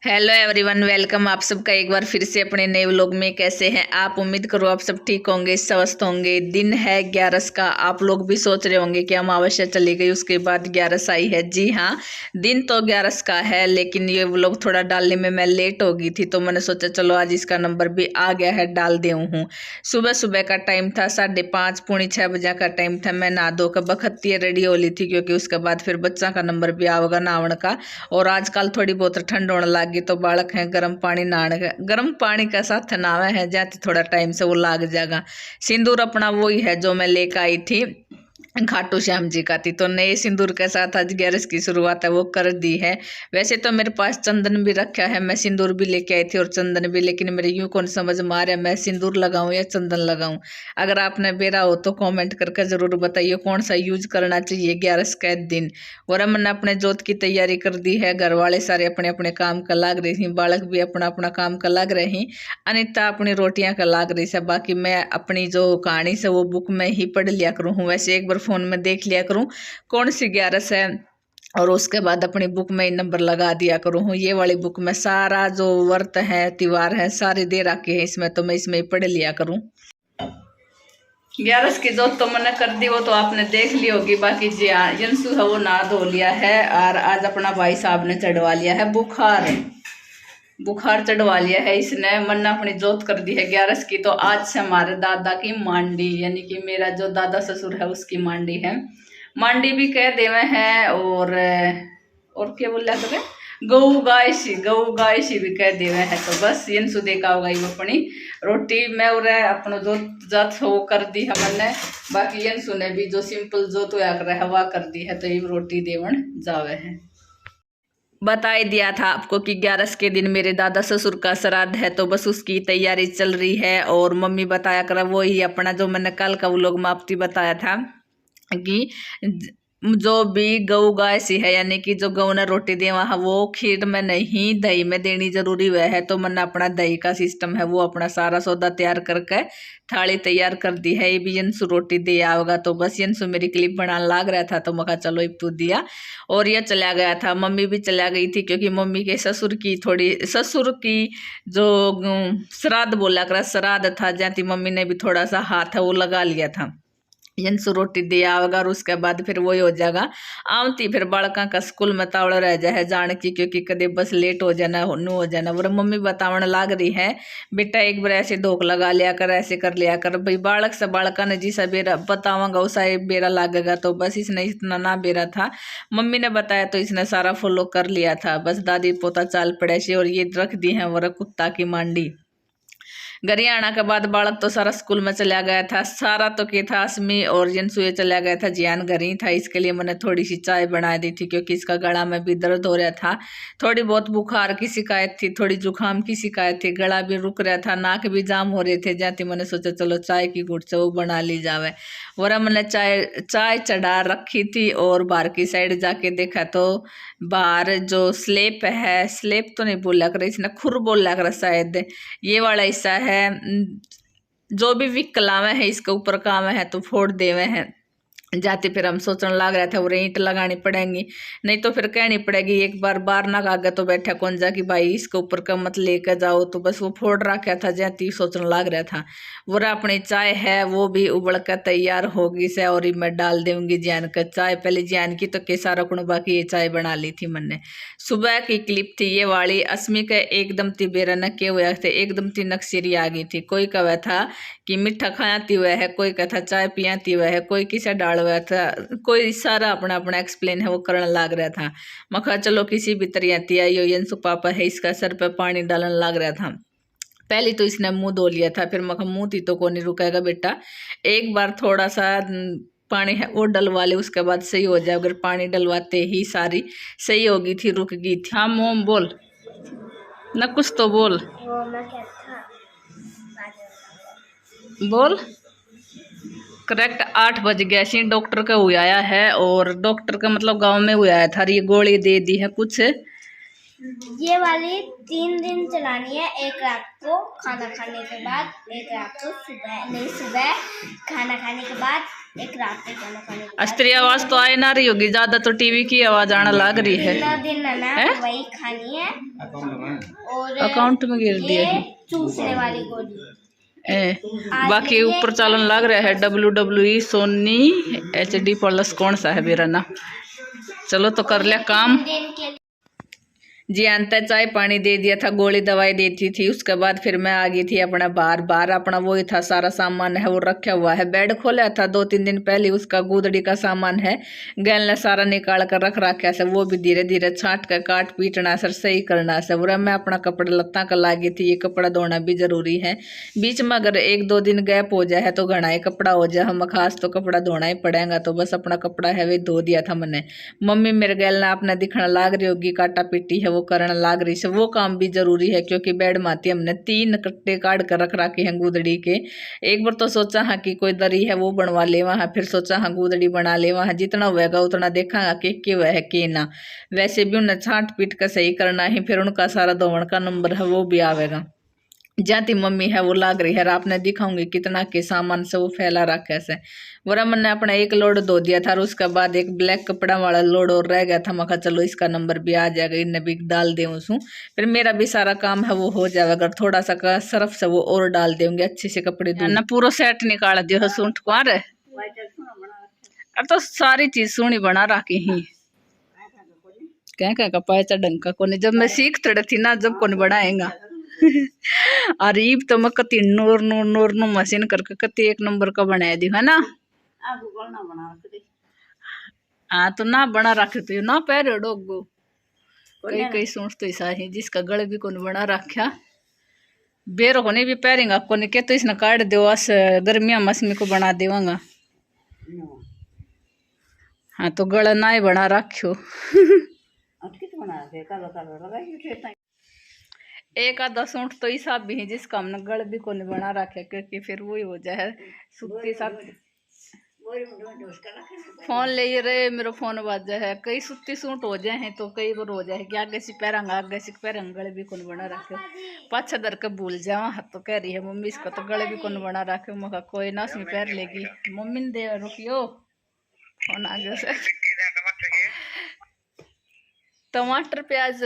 Hello everyone, welcome आप सबका एक बार फिर से अपने नए व्लॉग में। कैसे हैं आप? उम्मीद करो आप सब ठीक होंगे, स्वस्थ होंगे। दिन है 11 का। आप लोग भी सोच रहे होंगे कि अमावस्या चली गई उसके बाद 11 आई है। जी हाँ, दिन तो 11 का है, लेकिन ये व्लॉग थोड़ा डालने में मैं लेट हो गई थी, तो मैंने सोचा चलो आज इसका नंबर भी आ गया है, डाल दे हूँ। सुबह सुबह का टाइम था, 5:30 पौनी 6 बजे का टाइम था। मैं नहा धो कर बखत्ती रेडी हो ली थी, क्योंकि उसके बाद फिर बच्चा का नंबर भी आवेगा नावण का। और आजकल थोड़ी बहुत ठंड होने लगी, तो बालक है गर्म पानी नहाने का, गर्म पानी का साथ नहावे है जाते, थोड़ा टाइम से वो लाग जाएगा। सिंदूर अपना वही है जो मैं लेकर आई थी खाटू श्याम जी का थी, तो नए सिंदूर के साथ आज 11 की शुरुआत है वो कर दी है। वैसे तो मेरे पास चंदन भी रखा है, मैं सिंदूर भी लेके आई थी और चंदन भी, लेकिन मेरे यूं कौन समझ में आ रहा है मैं सिंदूर लगाऊं या चंदन लगाऊं। अगर आपने बेरा हो तो कमेंट करके जरूर बताइए कौन सा यूज करना चाहिए 11 के दिन। और हमने अपने जोत की तैयारी कर दी है, घर वाले सारे अपने अपने काम का लाग रही थी, बालक भी अपना अपना काम का लाग रही, अनिता अपनी रोटियां का लाग रही है। बाकी मैं अपनी जो कहानी से वो बुक में ही पढ़ लिया करूँ, वैसे एक बार फोन में देख लिया करूँ कौन सी 11 है, और उसके बाद अपनी बुक में ही नंबर लगा दिया करूँ। ये वाली बुक में सारा जो व्रत है त्योहार है सारे दे रखे हैं इसमें, तो मैं इसमें ही पढ़ लिया करूँ। 11 की जोत तो मैंने कर दी, वो तो आपने देख ली होगी। बाकी जी हाँ, यंसु है वो नहा धो लिया है, और आज अपना भाई साहब ने चढ़वा लिया है बुखार, बुखार चढ़वा लिया है इसने। मन अपनी जोत कर दी है 11 की। तो आज से हमारे दादा की मांडी, यानी कि मेरा जो दादा ससुर है उसकी मांडी है। मांडी भी कह देवे हैं, और क्या बोल रहे गऊ गायसी भी कह देवे हैं। तो बस इन सु देखा होगा ये अपनी रोटी मैं और अपनो जो जात वो कर दी है मैंने। बाकी इन सु ने भी जो सिंपल जो तो या कर हवा कर दी है, तो ये रोटी देवन जावे है। बता ही दिया था आपको कि 11 के दिन मेरे दादा ससुर का श्राद्ध है, तो बस उसकी तैयारी चल रही है। और मम्मी बताया कर वो ही अपना जो मैंने कल का वो लोग मापती बताया था कि जो भी गऊ गाय सी है, यानी कि जो गऊ ने रोटी दी वहाँ वो खीर में नहीं दही में देनी जरूरी हुआ है। तो मैंने अपना दही का सिस्टम है वो अपना सारा सौदा तैयार करके थाली तैयार कर दी है। ये भी यंसु रोटी दे आओगा, तो बस यंसु मेरी क्लिप बनाने लाग रहा था, तो मैं कहा चलो इप दिया। और ये चला गया था, मम्मी भी चला गई थी, क्योंकि मम्मी के ससुर की जो श्राद्ध बोला कर श्राद्ध था, जाती मम्मी ने भी थोड़ा सा हाथ है वो लगा लिया था। यंसु रोटी दे आवेगा और उसके बाद फिर वही हो जाएगा आवती। फिर बालका का स्कूल में तावड़ा रह जाए जाने की, क्योंकि कदे बस लेट हो जाना नु हो जाना। वो मम्मी बतावन लाग रही है बेटा एक बार ऐसे धोख लगा लिया कर, ऐसे कर लिया कर भाई। बालक से बालका ने जिसा बेरा बतावांगा उसा बेरा लागेगा, तो बस इसने इतना ना बेरा था, मम्मी ने बताया तो इसने सारा फॉलो कर लिया था। बस दादी पोता चाल पड़े से, और ये रख दी है वो कुत्ता की मांडी। घरे आना के बाद बालक तो सारा स्कूल में चला गया था, सारा तो क्या था असमी और जनसुए चला गया था, जियान घर ही था। इसके लिए मैंने थोड़ी सी चाय बना दी थी, क्योंकि इसका गला में भी दर्द हो रहा था, थोड़ी बहुत बुखार की शिकायत थी, थोड़ी जुकाम की शिकायत थी, गला भी रुक रहा था, नाक भी जाम हो रहे थे। जाती मैंने सोचा चलो चाय की घुट से वो बना ली जावे। वरा मैंने चाय चढ़ा रखी थी, और बाहर की साइड जाके देखा तो बाहर जो स्लेप है, स्लेप तो नहीं बोला कर इसने खुर बोला कर शायद, ये वाला हिस्सा है जो भी विकलावे है इसके ऊपर काम है तो फोड़ देवे हैं। जाते फिर हम सोचने लग रहे थे वो ईंट लगानी पड़ेगी, नहीं तो फिर कहनी पड़ेगी एक बार बार ना कागा तो बैठा कौन जा कि भाई इसके ऊपर का मत लेकर जाओ। तो बस वो फोड़ रखा था, जाती सोचने लग रहा था। वो अपनी चाय है वो भी उबल कर तैयार होगी से, और मैं डाल दूंगी जैन का चाय। पहले जैन की तो कैसा रखूँ, बाकी ये चाय बना ली थी मैंने। सुबह की क्लिप थी ये वाली। अस्मी का एकदम ती बेरा नके हुए थे, एकदम ती नक्सीरी आ गई थी। कोई कहा था कि मीठा खाती हुआ है, कोई कहता चाय पियाती हुआ है, कोई किसे डाल हुआ था, कोई सारा अपना अपना एक्सप्लेन है वो करने लग रहा था। मखा चलो किसी भी तरह आई हो यंसु पापा है, इसका सर पे पानी डालने लग रहा था। पहले तो इसने मुंह धो लिया था, फिर मखा मुंह थी तो कौन नहीं रुकेगा बेटा, एक बार थोड़ा सा पानी है वो डलवा ले, उसके बाद सही हो जाए। अगर पानी डलवाते ही सारी सही होगी थी, रुक गई थी। हाँ मोम बोल ना, कुछ तो बोल बोल। करेक्ट 8 बज गया सी, डॉक्टर का हुआ आया है, और डॉक्टर का मतलब गांव में हुआ आया था, ये गोली दे दी है कुछ ये वाली 3 दिन चलानी है, एक रात को खाना खाने के बाद, एक रात को सुबह खाना खाने के बाद, एक रात को खाना खाने के बाद। अस्त्री आवाज तो आए ना रही होगी ज्यादा, तो टीवी की आवाज आना लग रही है। दिन है ना, वही खानी है। और अकाउंट में गिर दिए चूसने वाली गोली। बाकी ऊपर चालन लग रहा है WWE सोनी HD प्लस कौन सा है मेरा ना। चलो तो कर लिया काम जी। अंत चाय पानी दे दिया था, गोली दवाई देती थी, उसके बाद फिर मैं आ गई थी अपना बार अपना वही था सारा सामान है वो रखा हुआ है। बेड खोला था 2-3 दिन पहले, उसका गुदड़ी का सामान है गैल ने सारा निकाल कर रख रखा है, वो भी धीरे धीरे छाट कर काट पीटना सर सही करना है। और मैं अपना कपड़ा लत्ता का लागी थी, ये कपड़ा धोना भी जरूरी है। बीच में अगर 1-2 दिन गैप हो जाए तो घना ही कपड़ा हो जाए, हम खास तो कपड़ा धोना ही पड़ेगा। तो बस अपना कपड़ा है वे धो दिया था मैंने। मम्मी मेरे गैल ने अपना दिखना लाग रही होगी, काटा पीटी है वो करने लाग रही से, वो काम भी जरूरी है क्योंकि बेड माती हमने 3 कट्टे काट कर रख रखे हैं गुदड़ी के। एक बार तो सोचा हाँ कि कोई दरी है वो बनवा ले वहाँ, फिर सोचा हाँ गुदड़ी बना ले वहाँ, जितना होगा उतना देखागा कि वह है कि ना। वैसे भी उन्हें छाट पीट कर सही करना है, फिर उनका सारा धोवन का नंबर है वो भी आवेगा। जाती मम्मी है वो लाग रही है, आपने दिखाऊंगी कितना के सामान से वो फैला रखा है। वरा मैंने अपना एक लोड धो दिया था और उसके बाद एक ब्लैक कपड़ा वाला लोड और रह गया था। मैं कहा चलो इसका नंबर भी आ जाएगा, इन्हें भी डाल दे उसू, फिर मेरा भी सारा काम है वो हो जाएगा। अगर थोड़ा सा का सर्फ से वो और डाल देंगे अच्छे से कपड़े धो ना। पूरा सेट निकाल दियो सूट को। अरे तो सारी चीज सोनी बना रखी ही क्या का पायचा ढंग का कोने, जब मैं सीख तड़े थी ना जब कौन बनाएगा। अरे तो मैं कति नूर नूर नूर नूर मशीन करके कति एक नंबर का बना दी है ना। हाँ तो ना बना रखे तो ना पैर डोगो कई कई सूट तो ऐसा ही जिसका गले भी कौन बना रखा बेरो को नहीं भी पैरेंगा कोने के तो इसने काट दो अस गर्मियां मौसमी को बना देवांगा। हाँ तो गला ना ही बना रखो। एक आधा सूट तो ऐसा भी है जिसका हमने गल भी को नहीं बना रखे क्योंकि फिर वही हो जाए सूती साथ। फोन ले रहे मेरा फोन बाजा है, कई सूती सूट हो जाए हैं तो कई बार हो जाए कि आगे से पैरंगा आगे से पैरंगा गले भी कौन बना रखे पाछा दर के भूल जावा। तो कह रही है मम्मी इसका तो गले भी कौन बना रखे। मैं कोई ना उसमें पैर लेगी मम्मी ने दे रुकियो फोन आगे से। टमाटर प्याज